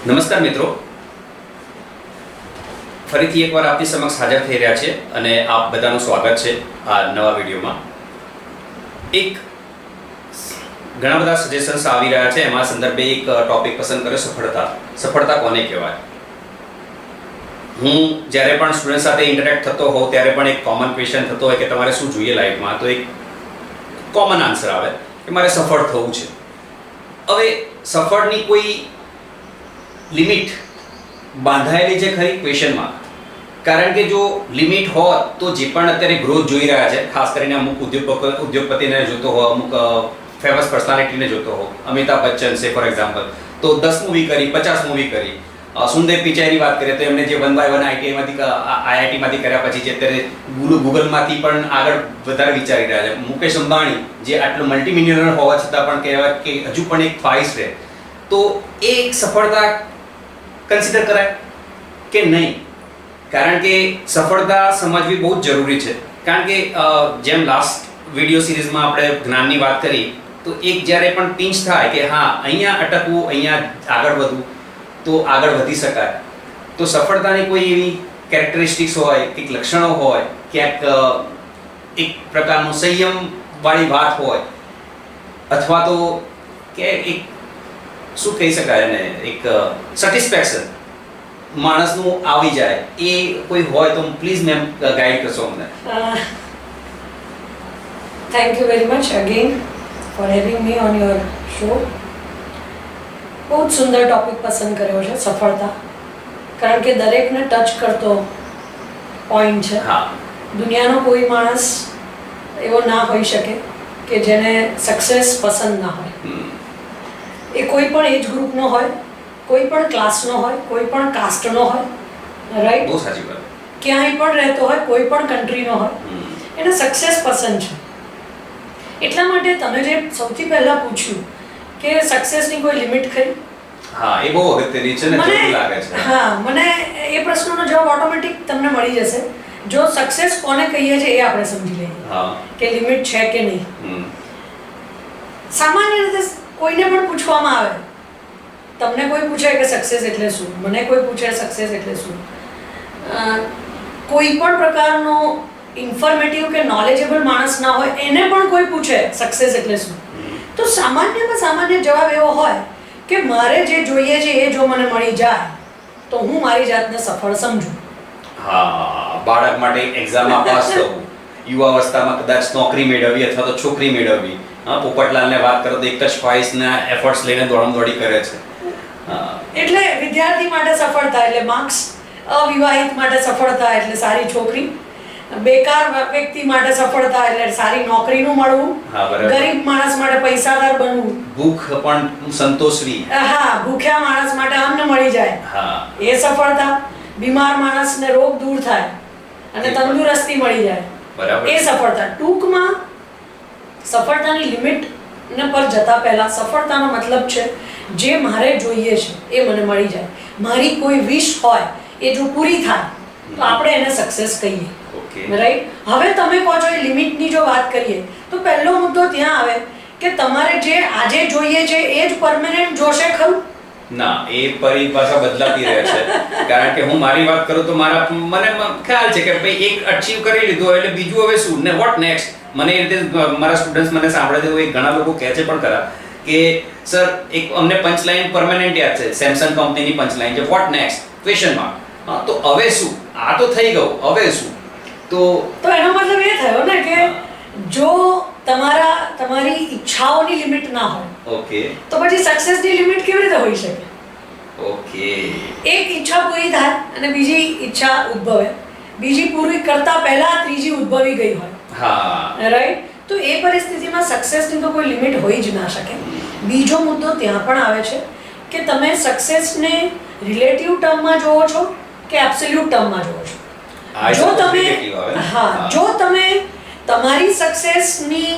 નમસ્કાર મિત્રો, ફરીથી એકવાર આપની સમક્ષ હાજર થઈ રહ્યા છે અને આપ બધાનું સ્વાગત છે આ નવા વિડીયોમાં. એક ઘણા બધા સજેશન્સ આવી રહ્યા છે, એમાં સંદર્ભે એક ટોપિક પસંદ કર્યો, સફળતા કોને કહેવાય. હું જ્યારે પણ સ્ટુડન્ટ સાથે ઇન્ટરેક્ટ થતો હોઉં ત્યારે પણ એક કોમન ક્વેશ્ચન થતો હોય કે તમારે શું જોઈએ લાઈફમાં, તો એક કોમન આન્સર આવે કે મારે સફળ થવું છે. હવે સફળની કોઈ લિમિટ બાંધાયેલી છે ખરી ક્વેશ્ચનમાં? કારણ કે જો લિમિટ હોત તો જે પણ અત્યારે ગ્રોથ જોઈ રહ્યા છે, ખાસ કરીને અમુક ઉદ્યોગપતિને જોતો હો, અમુક ફેમસ પર્સનાલિટીને જોતો હો, અમિતાભ બચ્ચન છે ફોર એક્ઝામ્પલ, તો 10 મૂવી કરી, 50 મૂવી કરી. સુંદર પિચાઈની વાત કરીએ તો એમને જે 1 by 1 આઈઆઈટીમાંથી કર્યા પછી જે અત્યારે ગૂગલમાંથી પણ આગળ વધારે વિચારી રહ્યા છે. મુકેશ અંબાણી જે આટલો મલ્ટી મિલિયનર હોવા છતાં પણ કહેવાય કે હજુ પણ એક ખ્વાહિશ રહે, તો એ એક સફળતા કન્સિડર કરાય કે નહીં? કારણ કે સફળતા સમજવી બહુ જ જરૂરી છે. કારણ કે જેમ લાસ્ટ વિડીયો સિરીઝમાં આપણે જ્ઞાનની વાત કરી, તો એક જ્યારે પણ પિંચ થાય કે હા અહીંયા અટકવું, અહીંયા આગળ વધવું, તો આગળ વધી શકાય. તો સફળતાની કોઈ એવી કેરેક્ટરિસ્ટિક્સ હોય, કંઈક લક્ષણો હોય, ક્યાંક એક પ્રકારનું સંયમવાળી વાત હોય, અથવા તો કે એક શું કહી શકાય ને, એક સેટિસ્ફેક્શન માણસનું આવી જાય, એ કોઈ હોય તો પ્લીઝ મેમ ગાઈડ કરશો અમને. Thank you very much again for having me on your show. બહુ જ સુંદર ટોપિક પસંદ કર્યો છે, સફળતા. કારણ કે દરેકને ટચ કરતો પોઈન્ટ છે. દુનિયાનો કોઈ માણસ એવો ના હોઈ શકે કે જેને સક્સેસ પસંદ ના હોય. એ કોઈ પણ એજ ગ્રુપનો હોય, કોઈ પણ ક્લાસનો હોય, કોઈ પણ કાસ્ટનો હોય, રાઈટ? બહુ સાચી વાત. ક્યાંય પણ રહેતો હોય, કોઈ પણ કન્ટ્રીનો હોય, એને સક્સેસ પસંદ છે. એટલા માટે તમે જે સૌથી પહેલા પૂછ્યું કે સક્સેસની કોઈ લિમિટ ખરી? હા, એ બહુ અગત્યની છે ને, જરૂર લાગે છે. હા, મને એ પ્રશ્નનો જવાબ ઓટોમેટિક તમને મળી જશે જો સક્સેસ કોને કહીએ છીએ એ આપણે સમજી લઈએ. હા, કે લિમિટ છે કે નહીં. સામાન્ય રીતે કોઈને પણ પૂછવામાં આવે, તમને કોઈ પૂછે કે સક્સેસ એટલે શું, મને કોઈ પૂછે સક્સેસ એટલે શું, કોઈ પણ પ્રકારનો ઇન્ફોર્મેટિવ કે નોલેજેબલ માણસ ના હોય એને પણ કોઈ પૂછે સક્સેસ એટલે શું, તો સામાન્યમાં સામાન્ય જવાબ એવો હોય કે મારે જે જોઈએ છે એ જો મને મળી જાય તો હું મારી જાતને સફળ સમજું. હા, બાળક માટે એક્ઝામમાં પાસ થવું, યુવાવસ્થામાં કદાચ નોકરી મેળવવી અથવા તો છોકરી મેળવવી. હા, પોપટલાલને વાત કરો તો એક જ ખ્વાહિશના એફર્ટ્સ લઈને દોડમ-દોડી કરે છે. એટલે વિદ્યાર્થી માટે સફળતા એટલે માર્ક્સ, અવિવાહિત માટે સફળતા એટલે સારી છોકરી, બેકાર વ્યક્તિ માટે સફળતા એટલે સારી નોકરીનું મળવું, ગરીબ માણસ માટે પૈસાદાર બનવું, ભૂખ પણ સંતોષવી, હા, ભૂખ્યા માણસ માટે અન્ન મળી જાય, હા, એ સફળતા, બીમાર માણસને રોગ દૂર થાય અને તંદુરસ્તી મળી જાય, બરાબર, એ સફળતા. ટૂંકમાં સફળતાની લિમિટ ને પર જતા પહેલા સફળતાનો મતલબ છે જે મારે જોઈએ છે એ મને મળી જાય. મારી કોઈ વિશ હોય એ જો પૂરી થાય તો આપણે એને સક્સેસ કહીએ. રાઈટ? હવે તમે કહો છો એ લિમિટની જો વાત કરીએ તો પહેલો મુદ્દો ત્યાં આવે કે તમારે જે આજે જોઈએ છે એ જ પરમેનન્ટ જોશે ખરું? ના, એ પરિભાષા બદલાતી રહે છે. કારણ કે હું મારી વાત કરું તો મને ખ્યાલ છે કે ભાઈ એક અચીવ કરી લીધું એટલે બીજું હવે શું ને, વોટ નેક્સ્ટ? મને એ રીતે મારા સ્ટુડન્ટ્સ મને સાંભળે છે, ઘણા લોકો કહે છે પણ ખરા કે સર એક અમને પંચલાઈન પરમેનન્ટ યાદ છે, સેમસંગ કંપનીની પંચલાઈન છે, વોટ નેક્સ્ટ? Question mark. તો હવે શું? આ તો થઈ ગયું, હવે શું? તો એનો મતલબ એ થયો ને કે જો તમારી ઈચ્છાઓની લિમિટ ના હોય, ઓકે, તો પછી સક્સેસની લિમિટ કેવી રીતે હોઈ શકે? ઓકે, એક ઈચ્છા પૂરી થાય અને બીજી ઈચ્છા ઉદ્ભવે, બીજી પૂરી કરતા પહેલા ત્રીજી ઉદ્ભવી ગઈ હોય. હા, રાઈટ? તો એ પરિસ્થિતિમાં સક્સેસની તો કોઈ લિમિટ હોઈ જ ના શકે. બીજો મુદ્દો ત્યાં પણ આવે છે કે તમે સક્સેસને રિલેટિવ ટર્મમાં જોવો છો કે એબ્સોલ્યુટ ટર્મમાં જોવો છો. જો તમે તમારી સક્સેસની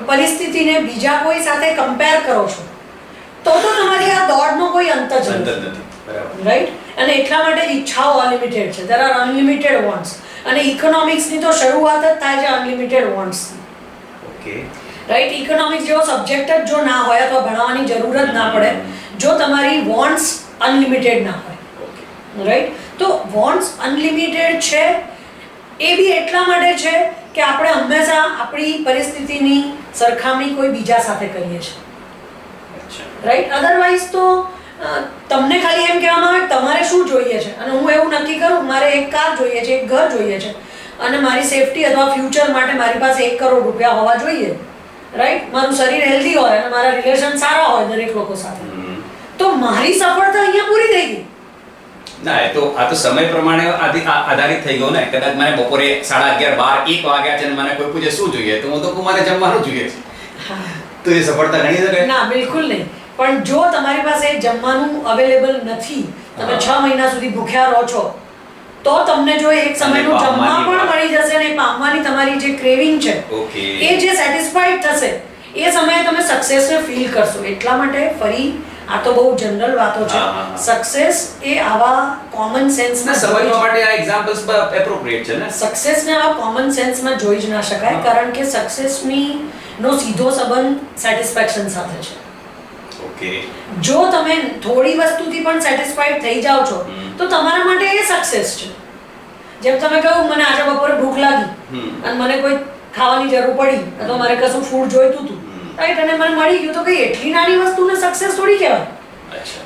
પરિસ્થિતિને બીજા કોઈ સાથે કમ્પેર કરો છો તો તમારી આ દોડનો કોઈ અંત જ નથી. રાઈટ? અને એટલા માટે ઈચ્છાઓ અનલિમિટેડ છે. There are unlimited wants. અને ઇકોનોમિક્સની તો શરૂઆત જ થાય છે અનલિમિટેડ વોન્ટ્સથી. Okay, right? ઇકોનોમિક્સ જેવો સબ્જેક્ટ જ જો ના હોય અથવા ભણાવવાની જરૂર જ ના પડે, જો તમારી વોન્ટ્સ અનલિમિટેડ ના હોય, ઓકે. રાઈટ? તો વોન્ટ્સ અનલિમિટેડ છે એ બી એટલા માટે છે કે આપણે હંમેશા આપણી પરિસ્થિતિની સરખામણી કોઈ બીજા સાથે કરીએ છીએ, અચ્છા. રાઈટ? અધરવાઇઝ તો તમને ખાલી એમ કહેવામાં આવે કે તમારે શું જોઈએ છે, અને હું એવું નક્કી કરું મારે એક કાર જોઈએ છે, એક ઘર જોઈએ છે, અને મારી સેફટી અથવા ફ્યુચર માટે મારી પાસે 1 કરોડ રૂપિયા હોવા જોઈએ, રાઈટ? મારું શરીર હેલ્ધી હોય અને મારા રિલેશન સારા હોય દરેક લોકો સાથે, તો મારી સફળતા અહીંયા પૂરી થઈ ગઈ. ના, એ તો આ તો સમય પ્રમાણે આધારિત થઈ ગયો ને. કદાચ મને બપોરે 11:30, 12, 1 વાગ્યા છે અને મને કોઈ પૂછે શું જોઈએ, તો હું તો કહું મારે જમવાનું જોઈએ છે, તો એ સફળતા ગણી શકાય? ના, બિલકુલ નહીં. પણ જો તમારી પાસે જમવાનું અવેલેબલ નથી, તમે 6 મહિના સુધી ભૂખ્યા રહો છો, તો તમને જો એક સમયનું જમવા પણ મળી જશે ને પામવાની તમારી જે ક્રેવિંગ છે એ જે સેટિસ્ફાઈડ થશે, એ સમયે તમે સક્સેસને ફીલ કરશો. એટલા માટે ફરી આ તો બહુ જનરલ વાતો છે, સક્સેસ એ આવા કોમન સેન્સમાં સમજવા માટે આ એક્ઝામ્પલ્સ એપ્રોપ્રિએટ છે ને. સક્સેસને આવા કોમન સેન્સમાં જોઈ જ ના શકાય, કારણ કે સક્સેસની નો સીધો સંબંધ સેટિસ્ફેક્શન સાથે છે. ઓકે. જો તમે થોડી વસ્તુથી પણ સેટિસ્ફાઈડ થઈ જાઓ છો તો તમારા માટે એ સક્સેસ છે. જેમ તમે કહ્યું મને આજે બપોરે ભૂખ લાગી અને મને કોઈ ખાવાની જરૂર પડી અથવા મારે કશું ફૂડ જોઈતું હતું, રાઈટ, અને મને મળી ગયું, તો કઈ એટલી નાની વસ્તુને સક્સેસ થોડી કહેવાય.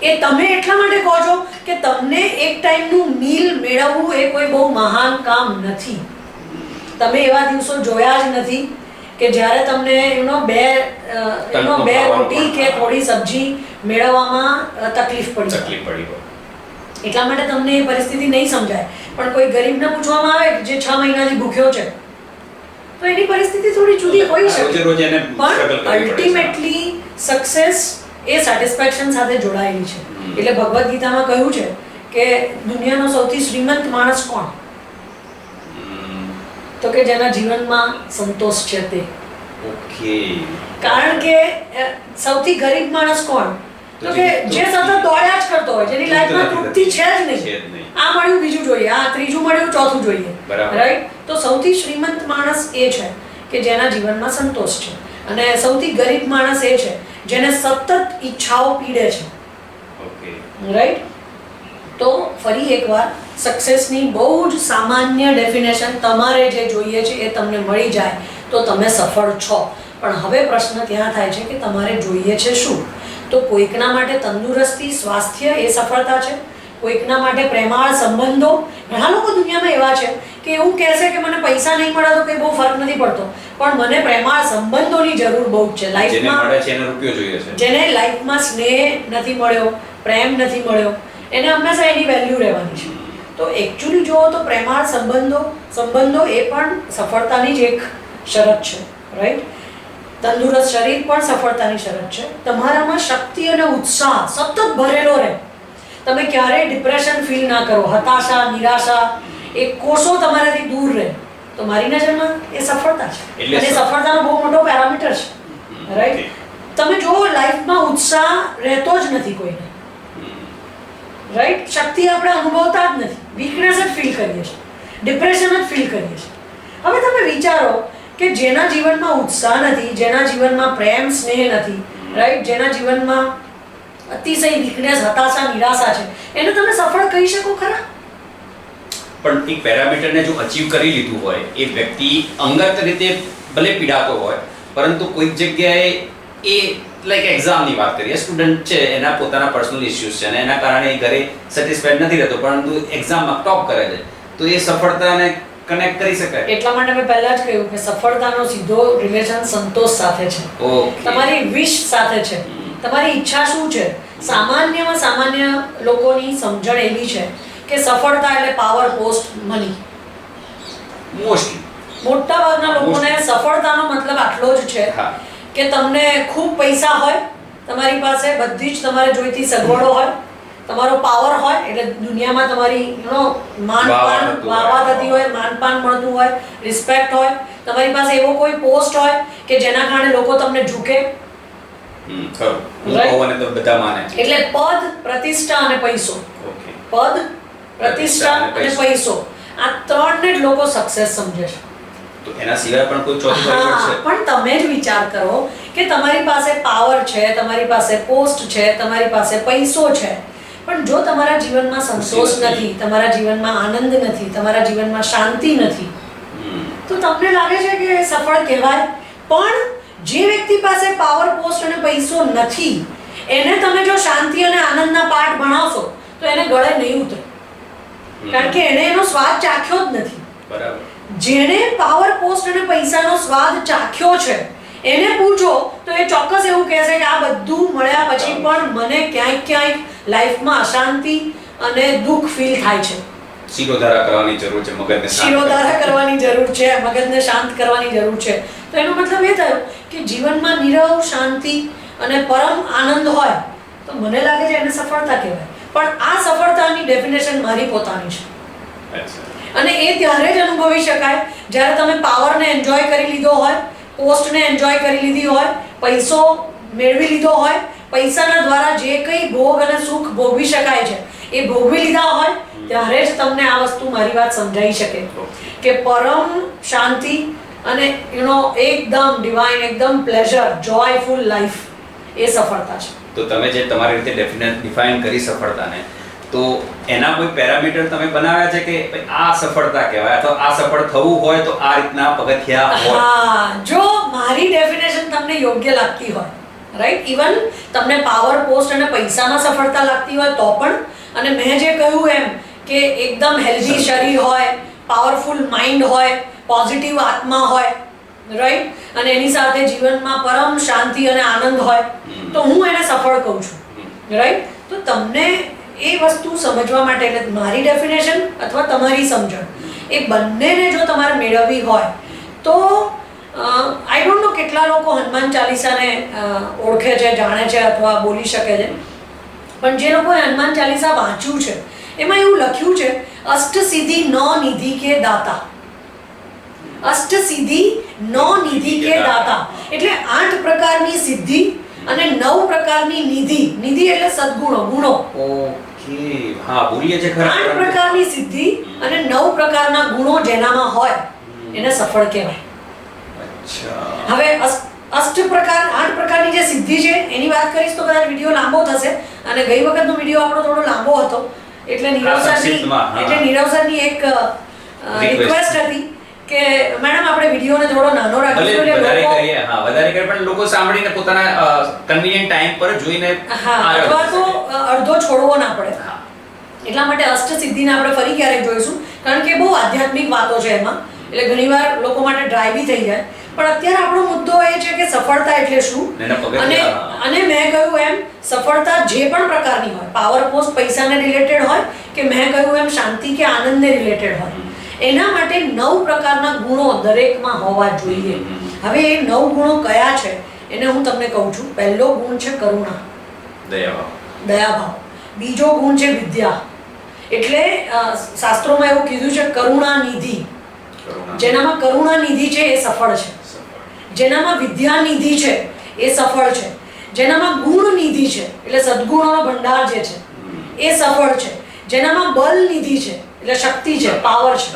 એ તમે એટલા માટે કહો છો કે તમને એક ટાઈમનું મીલ મેળવવું એ કોઈ બહુ મહાન કામ નથી. તમે એવા દિવસો જોયા જ નથી કે જ્યારે તમને બે રોટી કે થોડી સબ્જી મેળવવામાં તકલીફ પડી હોય. એટલા માટે તમને એ પરિસ્થિતિ નહીં સમજાય. પણ કોઈ ગરીબને પૂછવામાં આવે કે જે 6 મહિનાથી ભૂખ્યો છે, તો એની પરિસ્થિતિ થોડી જુદી હોઈ શકે, પણ અલ્ટિમેટલી સક્સેસ એ સેટિસ્ફેક્શન સાથે જોડાયેલી છે. એટલે ભગવદ ગીતામાં કહ્યું છે કે દુનિયાનો સૌથી શ્રીમંત માણસ કોણ? તો કે જેના જીવનમાં સંતોષ છે તે. ઓકે. કારણ કે સૌથી ગરીબ માણસ કોણ? તો કે જે સતત દોડ્યા જ કરતો હોય, જેની લાઈફમાં તૃપ્તિ છે જ નહીં. આ મળ્યું બીજું જોઈએ, આ ત્રીજું મળ્યું ચોથું જોઈએ, રાઈટ? તો સૌથી શ્રીમંત માણસ એ છે કે જેના જીવનમાં સંતોષ છે, અને સૌથી ગરીબ માણસ એ છે જેને સતત ઈચ્છાઓ પીડે છે, રાઈટ? તો ફરી એકવાર સક્સેસની બહુ જ સામાન્ય ડેફિનેશન તમારે જે જોઈએ છે એ તમને મળી જાય તો તમે સફળ છો. પણ હવે પ્રશ્ન ત્યાં થાય છે કે તમારે જોઈએ છે શું? તો કોઈકના માટે તંદુરસ્તી, સ્વાસ્થ્ય એ સફળતા છે, કોઈકના માટે પ્રેમાળ સંબંધો. ઘણા લોકો દુનિયામાં એવા છે કે એવું કહેશે કે મને પૈસા નહીં મળે તો કંઈ બહુ ફરક નથી પડતો, પણ મને પ્રેમાળ સંબંધોની જરૂર બહુ જ છે લાઈફમાં. જેને લાઈફમાં સ્નેહ નથી મળ્યો, પ્રેમ નથી મળ્યો, એને હંમેશા એની વેલ્યુ રહેવાની છે. તો એકચ્યુઅલી જુઓ તો પ્રેમાળ સંબંધો એ પણ સફળતાની જ એક શરત છે, રાઈટ? તંદુરસ્ત શરીર પણ સફળતાની શરત છે. તમારામાં શક્તિ અને ઉત્સાહ સતત ભરેલો રહે, તમે ક્યારેય ડિપ્રેશન ફીલ ના કરો, હતાશા, નિરાશા એ કોષો તમારાથી દૂર રહે, તો મારી નજરમાં એ સફળતા છે. અને સફળતાનો બહુ મોટો પેરામીટર છે, રાઈટ? તમે જો લાઈફમાં ઉત્સાહ રહેતો જ નથી કોઈને, રાઈટ? શક્તિ આપણે અનુભવતા જ નથી, વીકનેસ જ ફીલ કરીએ છીએ, ડિપ્રેશન જ ફીલ કરીએ છીએ. હવે તમે વિચારો કે જેના જીવનમાં ઉત્સાહ નથી, જેના જીવનમાં પ્રેમ સ્નેહ નથી, રાઈટ, જેના જીવનમાં અતિશય વીકનેસ, હતાશા, નિરાશા છે, એને તમે સફળ કહી શકો ખરા? પણ એક પેરામીટરને જો અચીવ કરી લીધું હોય, એ વ્યક્તિ અંગત રીતે ભલે પીડાતો હોય, પરંતુ કોઈક જગ્યાએ એ લાઈક એક્ઝામની વાત કરીએ, સ્ટુડન્ટ છે, એના પોતાના પર્સનલ ઇશ્યુઝ છે અને એના કારણે એ ઘરે સેટિસ્ફાઈડ નથી રહેતો, પરંતુ એક્ઝામમાં ટોપ કરે છે, તો એ સફળતાને કનેક્ટ કરી શકાય. એટલા માટે મેં પહેલા જ કહ્યું કે સફળતાનો સીધો રિલેશન સંતોષ સાથે છે, તમારી વિશ સાથે છે, તમારી ઈચ્છા શું છે. સામાન્યમાં સામાન્ય લોકોની સમજણ એવી છે કે સફળતા એટલે પાવર, પોસ્ટ, મની. મોટા ભાગના લોકોને સફળતાનો મતલબ આટલો જ છે કે તમને ખૂબ પૈસા હોય, તમારી પાસે બધી જ તમારે જોઈતી સગવડો હોય, તમારો પાવર હોય, એટલે દુનિયામાં તમારી માનપાન વાહવા થતી હોય, માનપાન મળતું હોય, રિસ્પેક્ટ હોય, તમારી પાસે એવો કોઈ પોસ્ટ હોય કે જેના કારણે લોકો તમને ઝૂકે. એટલે પદ, પ્રતિષ્ઠા અને પૈસો. પદ, પ્રતિષ્ઠા અને પૈસો, આ ત્રણને જ લોકો સક્સેસ સમજે છે. તો એના સિવાય પણ કોઈ ચોથું પરિબળ છે? પણ તમે જ વિચાર કરો કે તમારી પાસે પાવર છે, તમારી પાસે પોસ્ટ છે, તમારી પાસે પૈસો છે, પણ જો તમારા જીવનમાં સંતોષ નથી, તમારા જીવનમાં આનંદ નથી, તમારા જીવનમાં શાંતિ નથી, તો તમને લાગે છે કે એ સફળ કહેવાય? પણ જે વ્યક્તિ પાસે પાવર, પોસ્ટ અને પૈસો નથી, એને તમે જો શાંતિ અને આનંદના પાઠ ભણાવશો તો એને ગળે નહીં ઉતરે, કારણ કે એને એનો સ્વાદ ચાખ્યો જ નથી. બરાબર. જેણે પાવર, પોસ્ટ અને પૈસાનો સ્વાદ ચાખ્યો છે એને પૂછો તો એ ચોક્કસ એવું કહેશે કે આ બધું મળ્યા પછી પણ મને ક્યાંય લાઈફમાં અશાંતિ અને દુઃખ ફીલ થાય છે. શિરોધારા કરવાની જરૂર છે, મગજને શાંત શિરોધારા કરવાની જરૂર છે, મગજને શાંત કરવાની જરૂર છે. તો એનો મતલબ એ થયો કે જીવનમાં નીરવ, શાંતિ અને પરમ આનંદ હોય તો મને લાગે છે એને સફળતા કહેવાય. પણ આ સફળતાની ડેફિનેશન મારી પોતાની છે. અચ્છા. અને એ ત્યારે જ અનુભવી શકાય જ્યારે તમે પાવરને એન્જોય કરી લીધો હોય, પોસ્ટને એન્જોય કરી લીધી હોય, પૈસો મેળવી લીધો હોય, પૈસાના દ્વારા જે કંઈ ભોગ અને સુખ ભોગવી શકાય છે એ ભોગવી લીધા હોય, ત્યારે જ તમને આ વસ્તુ મારી વાત સમજાઈ શકે કે પરમ શાંતિ અને એકદમ ડિવાઇન, એકદમ પ્લેઝર, જોયફુલ લાઈફ એ સફળતા છે. તો તમે જે તમારી રીતે ડિફાઇન કરી સફળતાને, તો એના કોઈ પેરામીટર તમે બનાવ્યા છે કે ભાઈ આ સફળતા કહેવાય અથવા આ સફળ થવું હોય તો આ રીતના પગથિયા હોય? હા, જો મારી ડેફિનેશન તમને યોગ્ય લાગતી હોય, રાઈટ, ઇવન તમને પાવર, પોસ્ટ અને પૈસામાં સફળતા લાગતી હોય તો પણ, અને મેં જે કહ્યું એમ કે એકદમ હેલ્ધી શરીર હોય, પાવરફુલ માઇન્ડ હોય, પોઝિટિવ આત્મા હોય, રાઈટ, અને એની સાથે જીવનમાં પરમ શાંતિ અને આનંદ હોય, તો હું એને સફળ કહું છું, રાઈટ. તો તમને એ વસ્તુ સમજવા માટે, એટલે મારી ડેફિનેશન અથવા તમારી સમજણ, એ બંનેને જો તમારે મેળવવી હોય તો આઈ ડોન્ટ નો કેટલા લોકો હનુમાન ચાલીસાને ઓળખે છે, જાણે છે અથવા બોલી શકે છે, પણ જે લોકોએ હનુમાન ચાલીસા વાંચ્યું છે એમાં એવું લખ્યું છે, અષ્ટ સિદ્ધિ નો નિધિ કે દાતા. અષ્ટ સિદ્ધિ નો નિધિ કે દાતા એટલે 8 પ્રકારની સિદ્ધિ અને 9 પ્રકારની નિધિ. નિધિ એટલે સદ્ગુણો, ગુણો. ઓકે, હા, બોલીએ છે ખરા. 8 પ્રકારની સિદ્ધિ અને 9 પ્રકારના ગુણો જેનામાં હોય એને સફળ કહેવાય. અચ્છા. હવે 8 પ્રકારની જે સિદ્ધિ છે એની વાત કરીશ તો કદાચ વિડીયો લાંબો થશે, અને ગઈ વખતનો વિડીયો આપણો થોડો લાંબો હતો, એટલે નીરવ સરની એક રિક્વેસ્ટ હતી કે મેડમ આપણે વિડીયોને થોડો નાનો રાખીશું, વધારે કરીએ. હા, વધારે કરીએ પણ લોકો સાંભળીને પોતાના કન્વીનિયન્ટ ટાઈમ પર જોઈને અથવા તો અડધો છોડવો ના પડે. એટલા માટે અષ્ટ સિદ્ધિને આપણે ફરી ક્યારેક જોઈશું, કારણ કે બહુ આધ્યાત્મિક વાતો છે એમાં, એટલે ઘણીવાર લોકો માટે ડ્રાય બી થઈ જાય. પણ અત્યારે આપણો મુદ્દો એ છે કે સફળતા એટલે શું, અને મેં કહ્યું એમ સફળતા જે પણ પ્રકારની હોય, પાવર, પોસ્ટ, પૈસાને રિલેટેડ હોય કે મેં કહ્યું એમ શાંતિ કે આનંદને રિલેટેડ હોય, એના માટે 9 પ્રકારના ગુણો દરેકમાં હોવા જોઈએ. હવે એ 9 ગુણો કયા છે એને હું તમને કહું છું. પહેલો ગુણ છે કરુણા, દયાભાવ. બીજો ગુણ છે વિદ્યા, એટલે શાસ્ત્રોમાં એવું કીધું છે કરુણા નિધિ. જેનામાં કરુણા નિધિ છે એ સફળ છે. જેનામાં વિદ્યા નિધિ છે એ સફળ છે. જેનામાં ગુણ નિધિ છે એટલે સદ્ગુણોનો ભંડાર જે છે એ સફળ છે. જેનામાં બલ નિધિ છે એટલે શક્તિ છે, પાવર છે,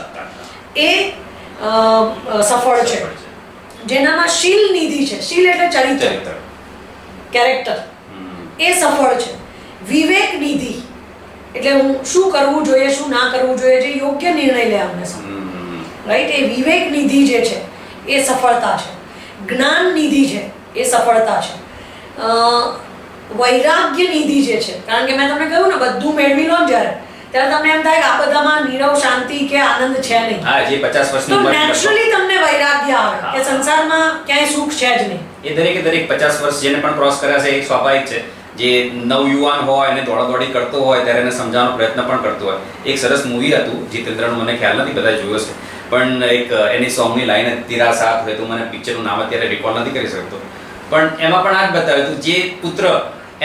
એ સફળ છે. જેનામાં શીલ નિધિ છે, શીલ એટલે ચરિત્ર, કેરેક્ટર, એ સફળ છે. વિવેક નિધિ એટલે હું શું કરવું જોઈએ, શું ના કરવું જોઈએ, જે યોગ્ય નિર્ણય લે હંમેશા, રાઈટ, એ વિવેક નિધિ જે છે એ સફળતા છે. જ્ઞાન નિધિ છે એ સફળતા છે. વૈરાગ્ય નિધિ જે છે, કારણ કે મેં તમને કહ્યું ને બધું મેળવી લો જ્યારે, ત્યારે તમને એમ થાય કે આ બધામાં નીરવ, શાંતિ કે આનંદ છે નહીં. હા, જે 50 વર્ષની ઉંમર નેચરલી તમને વૈરાગ્ય આવે કે સંસારમાં ક્યાંય સુખ છે જ નહીં. એ દરેક 50 વર્ષ જેને પણ ક્રોસ કર્યા છે એ સ્વાભાવિક છે. જે નવયુવાન હોય અને દોડાદોડી કરતો હોય ત્યારે એને સમજાવવાનો પ્રયત્ન પણ કરતો હોય. એક સરસ મૂવી હતું જીતેન્દ્રનું, મને ખ્યાલ નથી બધા જોયો છે, પણ એક એની સોંગની લાઈન હતી તેરા સાથ હોય, તો મને પિક્ચરનું નામ અત્યારે રિકોલ નથી કરી શકતો, પણ એમાં પણ આ જ બતાવ્યું હતું. જે પુત્ર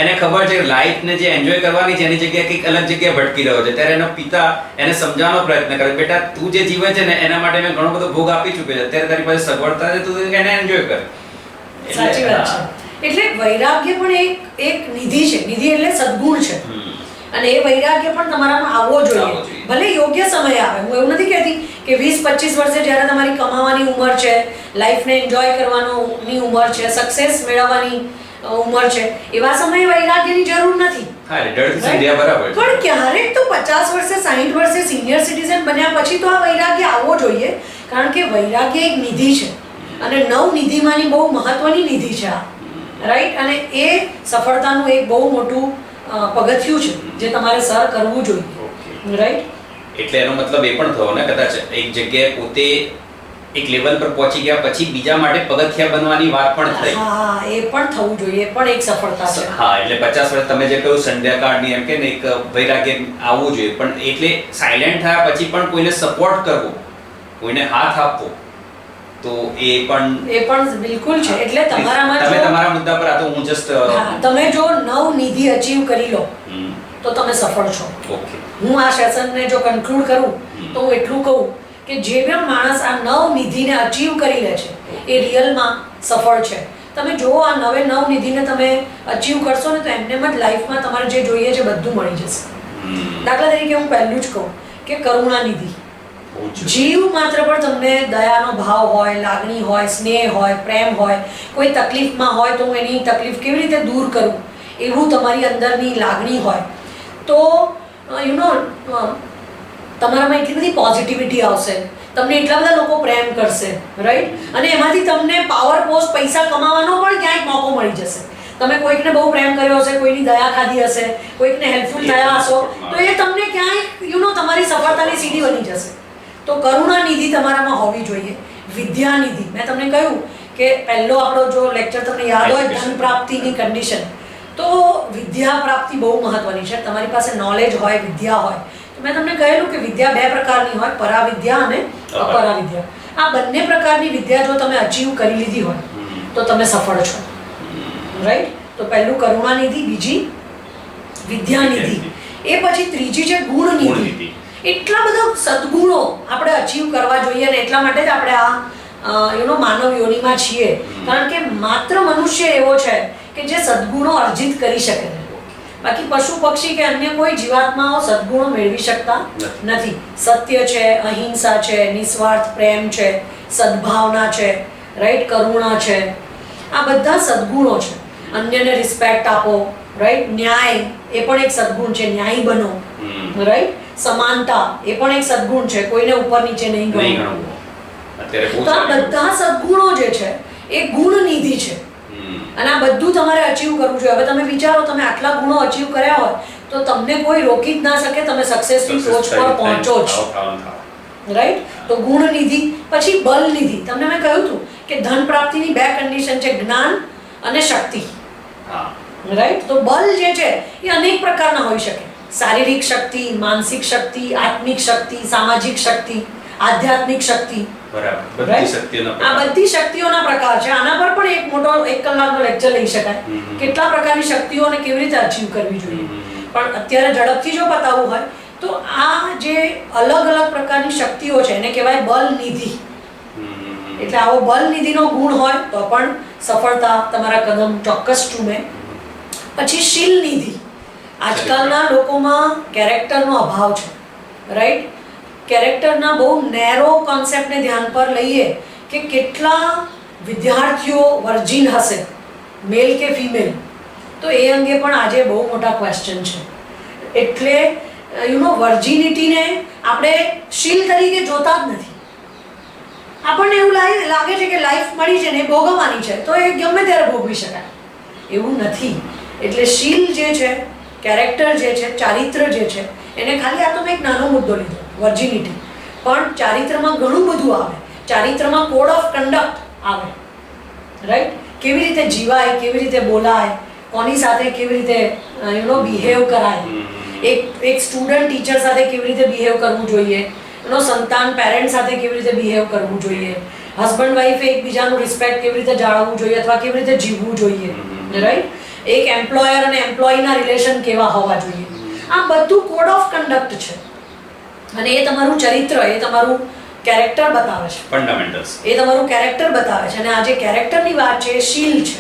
એને ખબર છે લાઈફને જે એન્જોય કરવાની છે એની જગ્યાએ કંઈક અલગ જગ્યાએ ભટકી રહ્યો છે, ત્યારે એનો પિતા એને સમજાવવાનો પ્રયત્ન કરે, બેટા તું જે જીવે છે ને એના માટે મેં ઘણો બધો ભોગ આપી ચૂક્યો છે, અત્યારે તારી પાસે સગવડતા છે, તું એને એન્જોય કર. સાચી વાત છે. એટલે વૈરાગ્ય પણ એક નિધિ છે. નિધિ એટલે સદ્ગુણ છે, અને એ વૈરાગ્ય પણ તમારામાં આવવો જોઈએ. ભલે યોગ્ય સમય આવે, હું એવું નથી કહેતી કે 20-25 વર્ષે જ્યારે તમારી કમાવાની ઉંમર છે, લાઈફને એન્જોય કરવાની ઉંમર છે, સક્સેસ મેળવવાની ઉંમર છે, એવા સમયે વૈરાગ્યની જરૂર નથી. હા એટલે ડરથી સંધ્યા બરાબર છે. પણ ક્યારેક તો 50 વર્ષે 60 વર્ષે સિનિયર સિટીઝન બન્યા પછી તો આ વૈરાગ્ય આવવો જોઈએ, કારણ કે વૈરાગ્ય એક નિધિ છે અને 9 નિધિમાંની બહુ મહત્વની નિધિ છે આ, રાઈટ. અને એ સફળતાનું એક બહુ મોટું પગથિયું છે જે તમારે સર કરવું જોઈએ, રાઈટ. એટલે એનો મતલબ એ પણ થયો ને કદાચ એક જગ્યાએ પોતે એક લેવલ પર પહોંચી ગયા પછી બીજા માટે પગથિયા બનવાની વાત પણ થઈ. હા, એ પણ થવું જોઈએ, એ પણ એક સફળતા છે. હા એટલે 50 વર્ષ તમે જે કહ્યું સંધ્યાકાળની એમ કે ને એક વૈરાગ્ય આવવું જોઈએ, પણ એટલે સાયલેન્ટ થયા પછી પણ કોઈને સપોર્ટ કરવો, કોઈને હાથ આપવો, તો એ પણ બિલકુલ છે. એટલે તમારામાં તમે તમારા મુદ્દા પર આ તો હું જસ્ટ તમે જો 9 નિધિ અચીવ કરી લો તો તમે સફળ છો. ઓકે. હું આ સેશનને જો કન્ક્લુડ કરું તો હું એટલું કહું કે જે પણ માણસ આ 9 નિધિને અચીવ કરી લે છે એ રિયલમાં સફળ છે. તમે જો આ 9 નિધિને તમે અચીવ કરશો ને તો એમને જ લાઈફમાં તમારે જે જોઈએ છે બધું મળી જશે. દાખલા તરીકે હું પહેલું જ કહું કે કરુણા નિધિ. જીવ માત્ર પર તમને દયાનો ભાવ હોય, લાગણી હોય, સ્નેહ હોય, પ્રેમ હોય, કોઈ તકલીફમાં હોય તો હું એની તકલીફ કેવી રીતે દૂર કરું એવું તમારી અંદરની લાગણી હોય તો તમારામાં એટલી બધી પોઝિટિવિટી આવશે, તમને એટલા બધા લોકો પ્રેમ કરશે, રાઈટ. અને એમાંથી તમને પાવર પોસ્ટ પૈસા કમાવાનો પણ ક્યાંક મોકો મળી જશે. તમે કોઈકને બહુ પ્રેમ કર્યો હશે, કોઈની દયા ખાધી હશે, કોઈકને હેલ્પફુલ થયા હશો તો એ તમને ક્યાંય તમારી સફળતાની સીડી બની જશે. તો કરુણા નિધિ તમારામાં હોવી જોઈએ. વિદ્યા નિધિ, મેં તમને કહ્યું કે પહેલો આપણો જો લેક્ચર તમને યાદ હોય ધન પ્રાપ્તિની કન્ડિશન, તો વિદ્યા પ્રાપ્તિ બહુ મહત્વની છે. તમારી પાસે નોલેજ હોય, વિદ્યા હોય. તો મેં તમને કહેલું કે વિદ્યા 2 પ્રકારની હોય, પરાવિદ્યા અને અપરાવિદ્યા. આ બંને પ્રકારની વિદ્યા જો તમે અચીવ કરી લીધી હોય તો તમે સફળ છો, રાઈટ. તો પહેલું કરુણા નિધિ, બીજી વિદ્યા નિધિ, એ પછી ત્રીજી છે ગુણ નિધિ. એટલા બધા સદગુણો આપણે અચીવ કરવા જોઈએ અને એટલા માટે જ આપણે આ માનવ યોનિમાં છીએ, કારણ કે માત્ર મનુષ્ય એવો છે કે જે સદગુણો અર્જિત કરી શકે છે. બાકી પશુ પક્ષી કે અન્ય કોઈ જીવાત્માઓ સદગુણો મેળવી શકતા નથી. સત્ય છે, અહિંસા છે, નિસ્વાર્થ પ્રેમ છે, સદભાવના છે, રાઈટ, કરુણા છે, આ બધા સદગુણો છે. અન્યને રિસ્પેક્ટ આપો, રાઈટ. ન્યાય એ પણ એક સદગુણ છે, ન્યાયી બનો, રાઈટ. સમાનતા એ પણ એક સદગુણ છે, કોઈને ઉપર નીચે નહીં ગણવું. તો આ બધા સદગુણો જે છે એ ગુણ નિધિ છે અને આ બધું તમારે અચીવ કરવું જોઈએ. હવે તમે વિચારો, તમે આટલા ગુણો અચીવ કર્યા હોય તો તમને કોઈ રોકી જ ના શકે, તમે સક્સેસની ટોચ પર પહોંચો જ, રાઈટ. તો ગુણ નિધિ. પછી બલ નિધિ. તમને મેં કહ્યું હતું કે ધન પ્રાપ્તિની 2 કન્ડિશન છે, જ્ઞાન અને શક્તિ, રાઈટ. તો બલ જે છે એ અનેક પ્રકારના હોઈ શકે. શારીરિક શક્તિ, માનસિક શક્તિ, આત્મિક શક્તિ, સામાજિક શક્તિ, આધ્યાત્મિક શક્તિ. બરાબર. આ બધી શક્તિઓના પ્રકાર છે. આના પર પણ એક મોટો 1 કલાકનો લેક્ચર લઈ શકાય, કેટલા પ્રકારની શક્તિઓને કેવી રીતે અચીવ કરવી જોઈએ. પણ અત્યારે ઝડપથી જો બતાવવું હોય તો આ જે અલગ અલગ પ્રકારની શક્તિઓ છે એને કહેવાય બલ નિધિ. એટલે આવો બલ નિધિનો ગુણ હોય તો પણ સફળતા તમારા કદમ ચોક્કસ ચૂમે. પછી શીલ નિધિ. આજકાલના લોકોમાં કેરેક્ટરનો અભાવ છે, રાઈટ. કેરેક્ટરના બહુ નેરો કોન્સેપ્ટને ધ્યાન પર લઈએ કે કેટલા વિદ્યાર્થીઓ વર્જિન હશે, મેલ કે ફિમેલ, તો એ અંગે પણ આજે બહુ મોટા ક્વેશ્ચન છે. એટલે વર્જિનિટીને આપણે શીલ તરીકે જોતા જ નથી. આપણને એવું લાગે છે કે લાઈફ મળી છે ને એ ભોગવવાની છે તો એ ગમે ત્યારે ભોગવી શકાય, એવું નથી. એટલે શીલ જે છે, કેરેક્ટર જે છે, ચારિત્ર જે છે, એને ખાલી આ તો મેં એક નાનો મુદ્દો લીધો, વર્જિનિટી, પણ ચારિત્રમાં ઘણું બધું આવે. ચારિત્રમાં કોડ ઓફ કન્ડક્ટ આવે, રાઈટ. કેવી રીતે જીવાય, કેવી રીતે બોલાય, કોની સાથે કેવી રીતે બિહેવ કરાય, એક સ્ટુડન્ટ ટીચર સાથે કેવી રીતે બિહેવ કરવું જોઈએ, સંતાન પેરેન્ટ સાથે કેવી રીતે બિહેવ કરવું જોઈએ, હસબન્ડ વાઈફે એકબીજાનું રિસ્પેક્ટ કેવી રીતે જાળવવું જોઈએ અથવા કેવી રીતે જીવવું જોઈએ, રાઈટ. એક એમ્પ્લોયર અને એમ્પ્લોયીના રિલેશન કેવા હોવા જોઈએ. આ બધું કોડ ઓફ કન્ડક્ટ છે અને એ તમારું ચરિત્ર, એ તમારું કેરેક્ટર બતાવે છે, ફંડામેન્ટલ્સ. એ તમારું કેરેક્ટર બતાવે છે. અને આ જે કેરેક્ટરની વાત છે એ શીલ છે.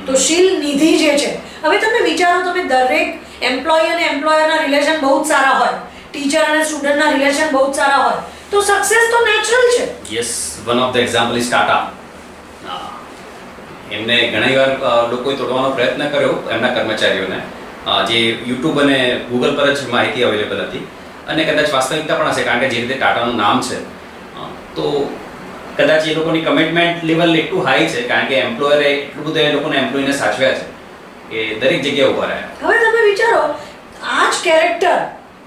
તો શીલ નિધિ જે છે, હવે તમે વિચારો, તમે દરેક એમ્પ્લોયી અને એમ્પ્લોયરના રિલેશન બહુ જ સારા હોય, ટીચર અને સ્ટુડન્ટના રિલેશન બહુ જ સારા હોય, તો સક્સેસ તો નેચરલ છે. Yes, one of the example is Tata. એમને ઘણીવાર લોકોએ તોડવાનો પ્રયત્ન કર્યો એમના કર્મચારીઓને, જે યુટ્યુબ અને ગૂગલ પર જ માહિતી અવેલેબલ હતી અને કદાચ વાસ્તવિકતા પણ હશે, કારણ કે જે રીતે ટાટાનું નામ છે તો કદાચ એ લોકોની કમિટમેન્ટ લેવલ એટલું હાઈ છે, કારણ કે એમ્પ્લોયરે એટલું બધું એ લોકોને એમ્પ્લોયને સાચવ્યા છે કે દરેક જગ્યાએ ઊભા રહ્યા. હવે તમે વિચારો, આ જ કેરેક્ટર,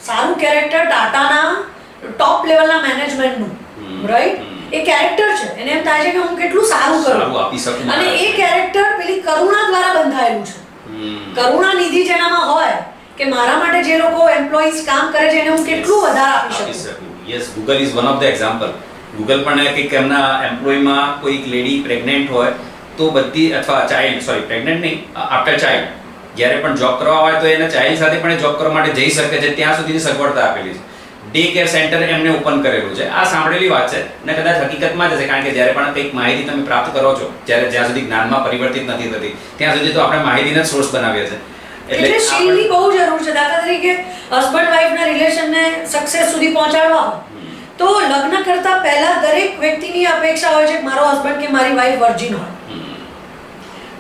સારું કેરેક્ટર ટાટાના ટોપ લેવલના મેનેજમેન્ટનું, રાઈટ, એ કેરેક્ટર છે, એને એમ થાય છે કે હું કેટલું સારું કરું આપી શકું, અને એ કેરેક્ટર પેલી કરુણા દ્વારા બંધાયેલું છે. કરુણા નિધિ જેનામાં હોય કે મારા માટે જે લોકો એમ્પ્લોઈઝ કામ કરે છે એને હું કેટલું વધારે આપી શકું. Yes, Google is one of the example. Google પણ કંઈક એમના એમ્પ્લોયમાં કોઈક લેડી પ્રેગ્નેન્ટ હોય તો બધી, અથવા પ્રેગ્નેન્ટ નહીં, આફ્ટર ચાઇલ્ડ, જ્યારે પણ જોબ કરવા હોય તો એના ચાઇલ્ડ સાથે પણ એ જોબ કરવા માટે જઈ શકે છે, ત્યાં સુધીની સગવડતા આપેલી છે. ડે કેર સેન્ટર એમને ઓપન કરેલું છે. આ સાંભળેલી વાત છે ને કદાચ હકીકતમાં જ હશે, કારણ કે જ્યારે પણ કંઈક માહિતી તમે પ્રાપ્ત કરો છો, જ્યાં સુધી જ્ઞાનમાં પરિવર્તિત નથી થતી ત્યાં સુધી તો આપણે માહિતીના સોર્સ બનાવીએ છીએ. એટલે શીલની બહુ જરૂર છે. દાખલા તરીકે હસબન્ડ વાઈફના રિલેશનને સક્સેસ સુધી પહોંચાડવા હોય તો લગ્ન કરતા પહેલા દરેક વ્યક્તિની અપેક્ષા હોય છે કે મારો હસબન્ડ કે મારી વાઈફ વર્જિન હોય,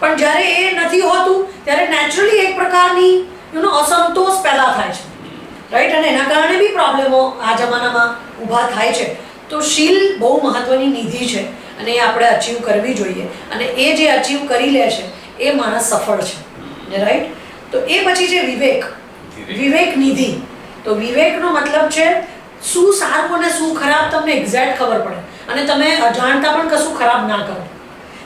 પણ જ્યારે એ નથી હોતું ત્યારે નેચરલી એક પ્રકારની અસંતોષ પેદા થાય છે, રાઈટ, અને એના કારણે બી પ્રોબ્લેમો આ જમાનામાં ઊભા થાય છે. તો શીલ બહુ મહત્વની નિધિ છે અને એ આપણે અચીવ કરવી જોઈએ, અને એ જે અચીવ કરી લે છે એ માણસ સફળ છે, રાઈટ. તો એ પછી છે વિવેક નિધિ. તો વિવેકનો મતલબ છે શું સારું અને શું ખરાબ તમને એક્ઝેક્ટ ખબર પડે અને તમે અજાણતા પણ કશું ખરાબ ના કરો.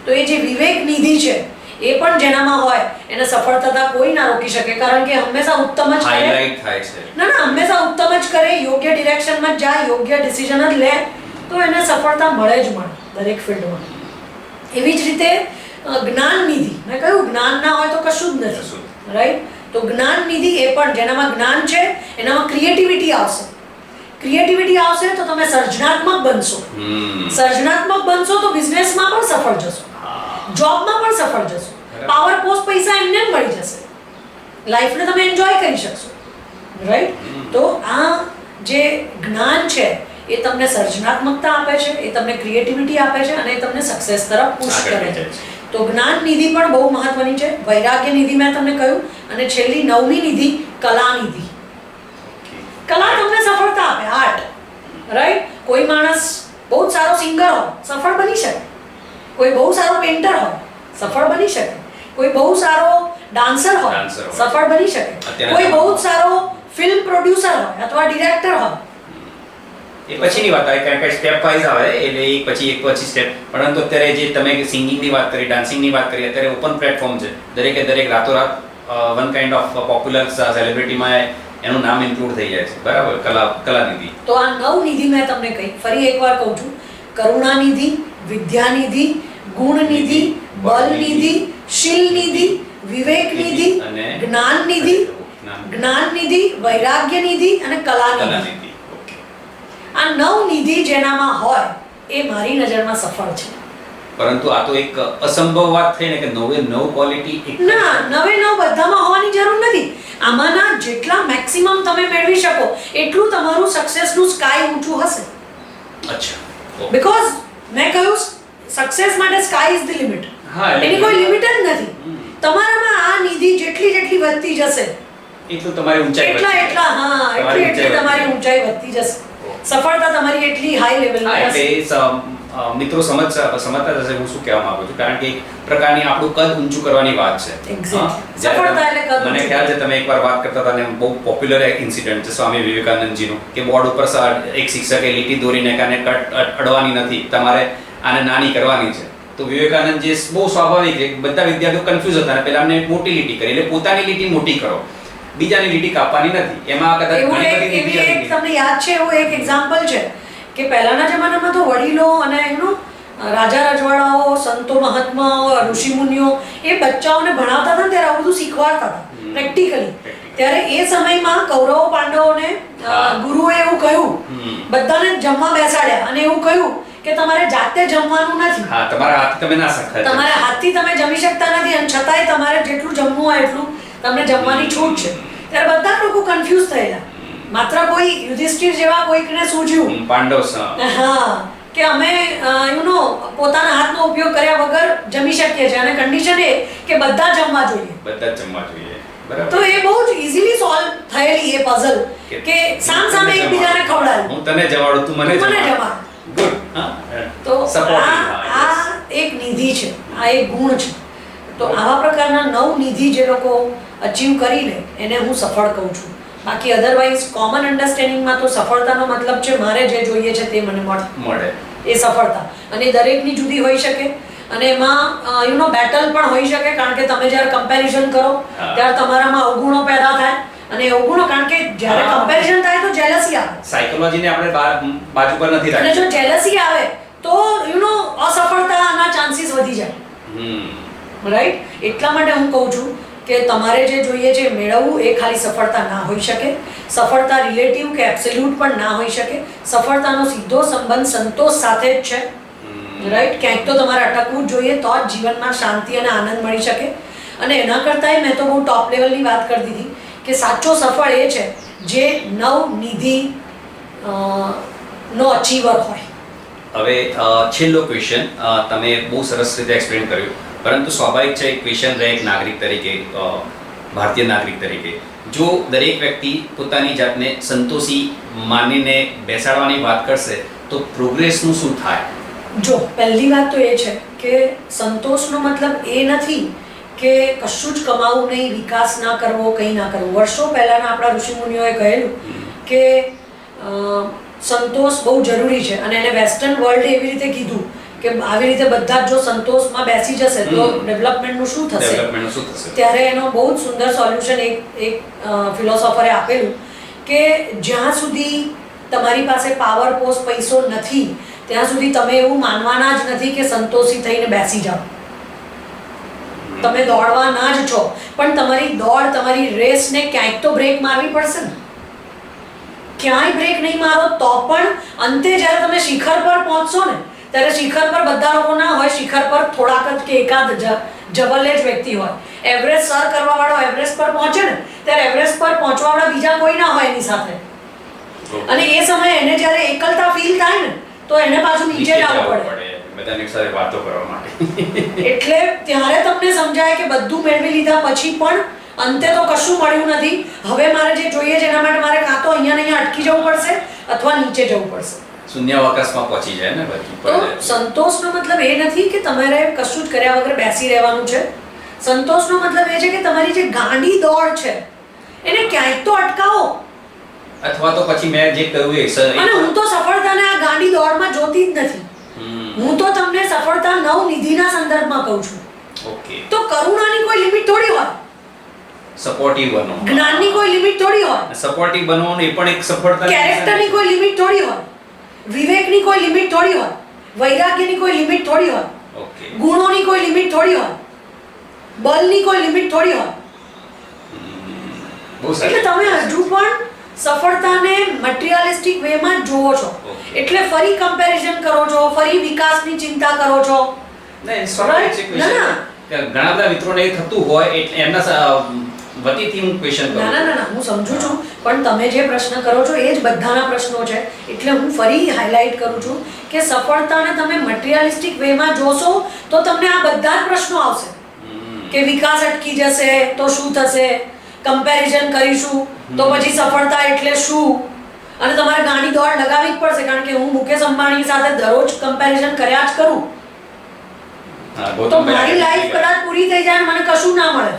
તો એ જે વિવેક નિધિ છે એ પણ જેનામાં હોય એને સફળ થતા કોઈ ના રોકી શકે, કારણ કે હંમેશા ઉત્તમ જ કરે. હાઇલાઇટ થાય છે. ના, હંમેશા ઉત્તમ જ કરે, યોગ્ય ડિરેક્શનમાં જાય, યોગ્ય ડિસિઝન જ લે તો એને સફળતા મળે જ મળે દરેક ફિલ્ડમાં. એવી જ રીતે જ્ઞાન નિધિ, મેં કહ્યું જ્ઞાન ના હોય તો કશું જ નથી, રાઈટ. તો જ્ઞાન નિધિ એ પણ જેનામાં જ્ઞાન છે એનામાં ક્રિએટિવિટી આવશે. ક્રિએટિવિટી આવશે તો તમે સર્જનાત્મક બનશો. સર્જનાત્મક બનશો તો બિઝનેસમાં પણ સફળ જશો, જોબમાં પણ સફળ જશો, પાવર પોસ્ટ પૈસા એમને મળી જશે, લાઈફને તમે એન્જોય કરી શકશો, રાઈટ. તો આ જે જ્ઞાન છે એ તમને સર્જનાત્મકતા આપે છે, એ તમને ક્રિએટિવિટી આપે છે અને એ તમને સક્સેસ તરફ પુશ કરે છે. તો જ્ઞાન નિધિ પણ બહુ મહત્વની છે. વૈરાગ્ય નિધિ મેં તમને કહ્યું, અને છેલ્લી 9મી નિધિ કલા નિધિ. કલા તમને સફળતા આપે, આર્ટ, રાઈટ. કોઈ માણસ બહુ સારો સિંગર હોય સફળ બની શકે, કોઈ બહુ સારો પેઇન્ટર હોય સફળ બની શકે, કોઈ બહુ સારો ડાન્સર હોય સફળ બની શકે, કોઈ બહુ સારો ફિલ્મ પ્રોડ્યુસર હોય અથવા ડિરેક્ટર હોય. એ પછીની વાત આવે, કારણ કે સ્ટેપ વાઇઝ આવે એટલે એક પછી સ્ટેપ. પરંતુ અત્યારે જે તમે સિંગિંગની વાત કરી, ડાન્સિંગની વાત કરી, અત્યારે ઓપન પ્લેટફોર્મ છે, દરેકે દરેક રાતોરાત વન કાઇન્ડ ઓફ પોપ્યુલર સેલિબ્રિટીમાં એનું નામ ઇન્ક્લુડ થઈ જાય છે, બરાબર. કલા નિધિ. તો આ 9 નિધિ મેં તમને કહી, ફરી એકવાર કહું છું. કરુણા નિધિ, વિદ્યા નિધિ, ગુણ નિધિ, બલ નિધિ, શીલ નિધિ, વિવેક નિધિ, જ્ઞાન નિધિ, વૈરાગ્ય નિધિ અને કલા નિધિ. આ 9 નિધિ જેનામાં હોય એ મારી નજરમાં સફળ છે. પરંતુ આ તો એક અસંભવ વાત થઈ ને કે 9 ક્વોલિટી ના, 9 બધામાં હોવાની જરૂર નથી. આમાંના જેટલા મેક્સિમમ તમે મેળવી શકો એટલું તમારું સક્સેસનું સ્કાય ઊંચું હશે. અચ્છા. બીકોઝ મેં કહ્યું સક્સેસ માટે સ્કાય ઇઝ ધ લિમિટ. એની કોઈ લિમિટ જ નથી. તમારામાં આ નિધિ જેટલી વધતી જશે એટલું તમારી ઊંચાઈ એટલી તમારી ઊંચાઈ વધતી જશે. સફળતા તમારી એટલી હાઈ લેવલની હશે. એટલે મિત્રો સમજતા હશે હું શું કહેવા માંગુ છું, કારણ કે એક પ્રકારની આપણું કદ ઊંચું કરવાની વાત છે. સફળતા એટલે કદ. મને ખ્યાલ છે તમે એકવાર વાત કરતા હતા ને, બહુ પોપ્યુલર ઇન્સિડન્ટ છે સ્વામી વિવેકાનંદજીનો, કે બોર્ડ ઉપર એક શિક્ષકે લીટી દોરીને કાને અડવાની નથી, તમારે આને નાની કરવાની છે. તો વિવેકાનંદજી બહુ સ્વાભાવિક છે, બધા વિદ્યાર્થીઓ કન્ફ્યુઝ હતા ને પેલા અમને મોટી લીટી કરી, એટલે પોતાની લીટી મોટી કરો, બીજાની લીટી કાપવાની નથી. એમાં કદાચ ઘણી બધી લીટી. તમને યાદ છે એવું એક એક્ઝામ્પલ છે કે પહેલાના જમાનામાં તો વડીલો અને રાજા રજવાડાઓ, સંતો મહાત્માઓ, ઋષિ મુનિઓ એ બચ્ચાઓને ભણાવતા હતા ત્યારે આવું બધું શીખવાડતા હતા પ્રેક્ટિકલી. ત્યારે એ સમયમાં કૌરવો પાંડવોને ગુરુએ એવું કહ્યું, બધાને જમવા બેસાડ્યા અને એવું કહ્યું કે તમારે જાતે જમવાનું નથી. તમારા હાથથી તમે ના શકતા, તમારા હાથથી તમે જમી શકતા નથી, અને છતાંય તમારે જેટલું જમવું હોય એટલું તમને જમવાની છૂટ છે. ત્યારે બધા લોકો કન્ફ્યુઝ થયેલા. માત્ર કોઈ યુધિષ્ઠિર જેવા કોઈકને સૂઝ્યું, પાંડવ, કે અમે પોતાના હાથનો ઉપયોગ કર્યા વગર જમી શકીએ છીએ, અને કન્ડિશન એ કે બધા જમવા જોઈએ. બરાબર. તો એ બહુ જ ઇઝીલી સોલ્વ થયેલી એ પઝલ કે સામે એકબીજાને ખવડાવ્યું. હું તને જમાડું, તું મને મને જમાડ. જમાડ. ગુડ. હા. તો Supportive, હા, આ yes. એક નિધિ છે, આ એક ગુણ છે. તો આવા પ્રકારના 9 નિધિ જે લોકો અચીવ કરી લે એને હું સફળ કહું છું. બાકી અધરવાઇઝ કોમન અન્ડરસ્ટેન્ડિંગમાં તો સફળતાનો મતલબ છે મારે જે જોઈએ છે તે મને મળે. એ સફળતા. અને દરેકની જુદી હોઈ શકે અને એમાં બેટલ પણ હોઈ શકે, કારણ કે તમે જ્યારે કમ્પેરિઝન કરો હા. ત્યારે તમારામાં અવગુણો પેદા થાય અને અવગુણો, કારણ કે જ્યારે હા. કમ્પેરિઝન થાય તો જેલસી આવે સાયકોલોજીને આપણે બાજુ પર નથી અને રાખી. જો જેલસી આવે તો અસફળતાના ચાન્સીસ વધી જાય. રાઈટ? એટલા માટે હું કહું છું કે તમારે જે જોઈએ છે મેળવવું એ ખાલી સફળતા ના હોઈ શકે. સફળતા રિલેટિવ કે એબ્સોલ્યુટ પણ ના હોઈ શકે. સફળતાનો સીધો સંબંધ સંતોષ સાથે જ છે. રાઈટ? ક્યાંક તો તમારે અટકવું જ જોઈએ, તો જ જીવનમાં શાંતિ અને આનંદ મળી શકે. અને એના કરતાંય મેં તો બહુ ટોપ લેવલની વાત કરી દીધી કે સાચો સફળ એ છે જે 9 નિધિ નો અચીવર હોય. હવે છેલ્લો ક્વેશ્ચન, તમે બહુ સરસ રીતે એક્સપ્લેન કર્યું, પરંતુ સ્વાભાવિક છે એક ક્વેશ્ચન રહે એક નાગરિક તરીકે, ભારતીય નાગરિક તરીકે, જો દરેક વ્યક્તિ પોતાની જાતને સંતોષી માનીને બેસાડવાની વાત કરશે તો પ્રોગ્રેસનું શું થાય? જો પહેલી વાત તો એ છે કે સંતોષનો મતલબ એ નથી કે કશું જ કમાવું નહીં, વિકાસ ના કરવો, કંઈ ના કરવું. વર્ષો પહેલાના આપણા ઋષિમુનિઓએ કહેલું કે સંતોષ બહુ જરૂરી છે અને એને વેસ્ટર્ન વર્લ્ડે એવી રીતે કીધું કે આવી રીતે બધા જ જો સંતોષમાં બેસી જશે તો ડેવલપમેન્ટનું શું થશે. ત્યારે એનો બહુ જ સુંદર સોલ્યુશન એક ફિલોસોફરે આપેલું કે જ્યાં સુધી તમારી પાસે પાવર, પોસ્ટ, પૈસો નથી ત્યાં સુધી તમે એવું માનવાના જ નથી કે સંતોષી થઈને બેસી જાઓ. તમે દોડવાના જ છો, પણ તમારી દોડ, તમારી રેસને ક્યાંક તો બ્રેક મારવી પડશે ને. ક્યાંય બ્રેક નહીં મારો તો પણ અંતે જ્યારે તમે શિખર પર પહોંચશો ને ત્યારે શિખર પર બધા લોકો ના હોય, શિખર પર થોડાક જ કે એકાદ જબલે જ વ્યક્તિ હોય. એવરેસ્ટ સર કરવા વાળો એવરેસ્ટ પર પહોંચે ને ત્યારે એવરેસ્ટ પર પહોંચવા વાળા બીજા કોઈ ના હોય એની સાથે. અને એ સમયે એને જ્યારે એકલતા ફીલ થાય ને તો એને પાછું નીચે જવું પડે બધાની સાથે વાતો કરવા માટે. એટલે ત્યારે તમને સમજાય કે બધું મેળવી લીધા પછી પણ અંતે તો કશું મળ્યું નથી. હવે મારે જે જોઈએ છે એના માટે મારે કાં તો અહીંયા ને અહીંયા અટકી જવું પડશે અથવા નીચે જવું પડશે. શૂન્યાવકાશમાં પહોંચી જાય ને બધું. તો સંતોષનો મતલબ એ નથી કે તમારે કશું જ કર્યા વગર બેસી રહેવાનું છે. સંતોષનો મતલબ એ છે કે તમારી જે ગાંડી દોડ છે એને ક્યાંક તો અટકાવો. અથવા તો પછી મેં જે કહ્યું એ અને હું તો સફળતાને આ ગાંડી દોડમાં જોતી જ નથી. હું તો તમને સફળતા 9 નિધિના સંદર્ભમાં કહું છું. ઓકે. તો કરુણાની કોઈ લિમિટ થોડી હોય, સપોર્ટિવ બનો, જ્ઞાનની કોઈ લિમિટ થોડી હોય, સપોર્ટિવ બનવાનું એ પણ એક સફળતા. કેરેક્ટરની કોઈ લિમિટ થોડી હોય, વિવેકની કોઈ લિમિટ થોડી હોય, વૈરાગ્યની કોઈ લિમિટ થોડી હોય, ઓકે, ગુણોની કોઈ લિમિટ થોડી હોય, બળની કોઈ લિમિટ થોડી હોય. બહુ સારું. એટલે તમે હજુ પણ સફળતાને મટીરિયલિસ્ટિક વેમાં જોવો છો. એટલે ફરી કમ્પેરિઝન કરો છો, ફરી વિકાસની ચિંતા કરો છો. નહીં, સ્વાભાવિક છે question. કે ઘણા બધા મિત્રોને એ થતું હોય એટલે એમના વતીથી હું ક્વેશ્ચન કરું. ના હું સમજુ છું, પણ તમે જે પ્રશ્ન કરો છો એ જ બધાના પ્રશ્નો છે. એટલે હું ફરી હાઇલાઇટ કરું છું કે સફળતાને તમે મટીરિયલિસ્ટિક વેમાં જોશો તો તમને આ બધા જ પ્રશ્નો આવશે કે વિકાસ અટકી જશે તો શું થશે, કમ્પેરિઝન કરીશું તો પછી સફળતા એટલે શું, અને તમારે ગાડી દોડ લગાવવી જ પડશે. કારણ કે હું મુકેશ અંબાણી સાથે દરરોજ કમ્પેરિઝન કર્યા જ કરું તો મારી લાઈફ કદાચ પૂરી થઈ જાય મને કશું ના મળે.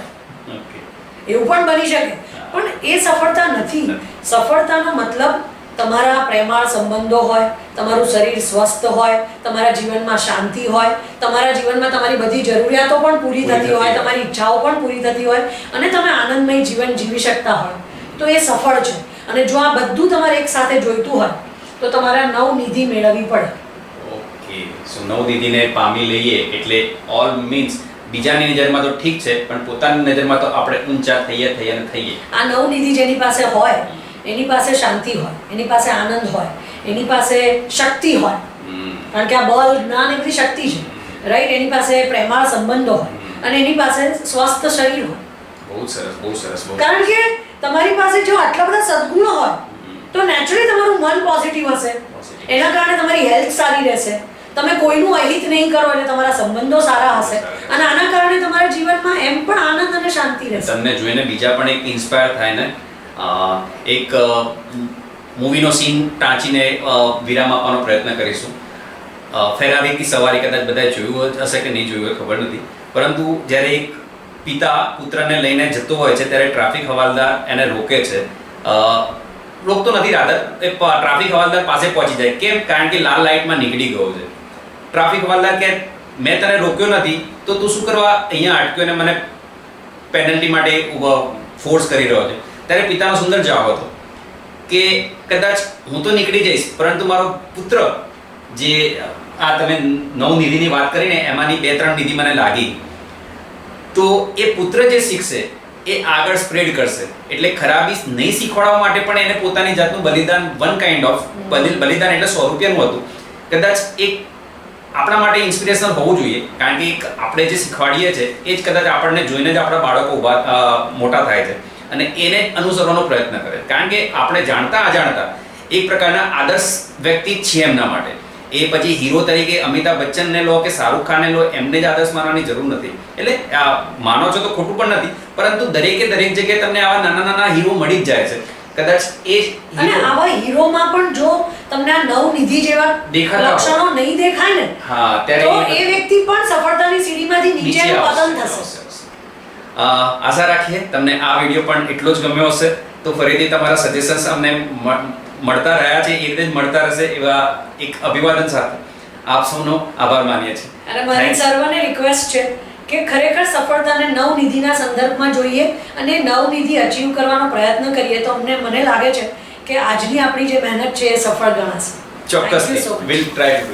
એવું પણ બની શકે, પણ એ સફળતા નથી. સફળતાનો મતલબ તમારા પ્રેમાળ સંબંધો હોય, તમારું શરીર સ્વસ્થ હોય, તમારા જીવનમાં શાંતિ હોય, તમારા જીવનમાં તમારી બધી જરૂરિયાતો પણ પૂરી થતી હોય, તમારી ઈચ્છાઓ પણ પૂરી થતી હોય અને તમે આનંદમય જીવન જીવી શકતા હોય તો એ સફળ છે. અને જો આ બધું તમારે એક સાથે જોઈતું હોય તો તમારે 9 નિધિ મેળવવી પડે. ઓકે, સો 9 નિધિને પામી લઈએ એટલે ઓલ મીન્સ બીજાની નજરમાં તો ઠીક છે પણ પોતાની નજરમાં તો આપણે ઊંચા થઈએ. આ 9 નિધિ જેની પાસે હોય એની પાસે શાંતિ હોય, એની પાસે આનંદ હોય, એની પાસે શક્તિ હોય. કારણ કે આ બળ, જ્ઞાન એ બધી શક્તિ છે. રાઈટ? એની પાસે પ્રેમાળ સંબંધો હોય અને એની પાસે સ્વસ્થ શરીર હોય. બહુ સરસ, બહુ સરસ. કારણ કે તમારી પાસે જો આટલા બધા સદગુણો હોય તો નેચરલી તમારું મન પોઝિટિવ હશે, એના કારણે તમારી હેલ્થ સારી રહેશે, તમે કોઈનું અહિત નહીં કરો એટલે તમારા સંબંધો સારા હશે અને આના કારણે તમારા જીવનમાં એમ પણ આનંદ અને મને શાંતિ રહેશે. તમને જોઈને બીજા પણ એક ઇન્સ્પાયર થાય ને. એક મૂવીનો સીન ટાંચીને વિરામ આપવાનો પ્રયત્ન કરીશું. ફેરારી કી સવારી કદાચ બધાએ જોયું હશે કે નહીં જોયું હોય ખબર નથી, પરંતુ જ્યારે એક પિતા પુત્રને લઈને જતો હોય છે ત્યારે ટ્રાફિક હવાલદાર એને રોકે છે. રોકતો નથી, રાધર એ ટ્રાફિક હવાલદાર પાસે પહોંચી જાય. કેમ? કારણ કે લાલ લાઇટમાં નીકળી ગયો છે. ટ્રાફિક હવાલદાર કહે મેં તને રોક્યો નથી તો તું શું કરવા અહીંયા અટક્યો ને મને પેનલ્ટી માટે ફોર્સ કરી રહ્યો છે? ત્યારે પિતાનો સુંદર જવાબ હતો કે કદાચ હું તો નીકળી જઈશ, પરંતુ મારો પુત્ર, જે આ તમે 9 નિધિની વાત કરીને એમાંની 2-3 નિધિ મને લાગી, તો એ પુત્ર જે શીખશે એ આગળ સ્પ્રેડ કરશે. એટલે ખરાબી નહીં શીખવાડવા માટે પણ એને પોતાની જાતનું બલિદાન, વન કાઇન્ડ ઓફ બલિદાન એટલે 100 રૂપિયાનું હતું. કદાચ એક આપણા માટે ઇન્સ્પિરેશન હોવું જોઈએ, કારણ કે આપણે જે શીખવાડીએ છીએ એ જ કદાચ આપણને જોઈને જ આપણા બાળકો મોટા થાય છે અને એને અનુસરવાનો પ્રયત્ન કરે. કારણ કે આપણે જાણતા અજાણતા એક પ્રકારના આદર્શ વ્યક્તિ જ છીએ એમના માટે. એ પછી હીરો તરીકે અમિતાભ બચ્ચનને લો કે શાહરૂખ ખાનને લો, એમને જ આદર્શ માનવાની જરૂર નથી. એટલે માનો છો તો ખોટું પણ નથી, પરંતુ દરેક જગ્યાએ તમને આવા નાના નાના હીરો મળી જ જાય છે. કદાચ એ અને આવા હીરોમાં પણ જો તમને આ 9 નિધિ જેવા લક્ષણો નહીં દેખાય ને, તો એ વ્યક્તિ પણ સફળતાની સીડીમાંથી નીચેનું પતન થશે. આશા રાખીએ તમને આ વિડીયો પણ એટલો જ ગમ્યો હશે. તો ફરીથી તમારા સજેશન્સ અમને મળતા રહ્યા છે, એ રીતે જ મળતા રહેશે એવા એક અભિવાદન સાથે આપ સૌનો આભાર માનીએ છીએ. અને મારી સર્વને રિક્વેસ્ટ છે કે ખરેખર સફળતાને 9 નિધિના સંદર્ભમાં જોઈએ અને 9 નિધિ અચીવ કરવાનો પ્રયત્ન કરીએ તો મને લાગે છે કે આજની આપણી જે મહેનત છે એ સફળ ગણાશે. ચોક્કસથી. Will try to do it.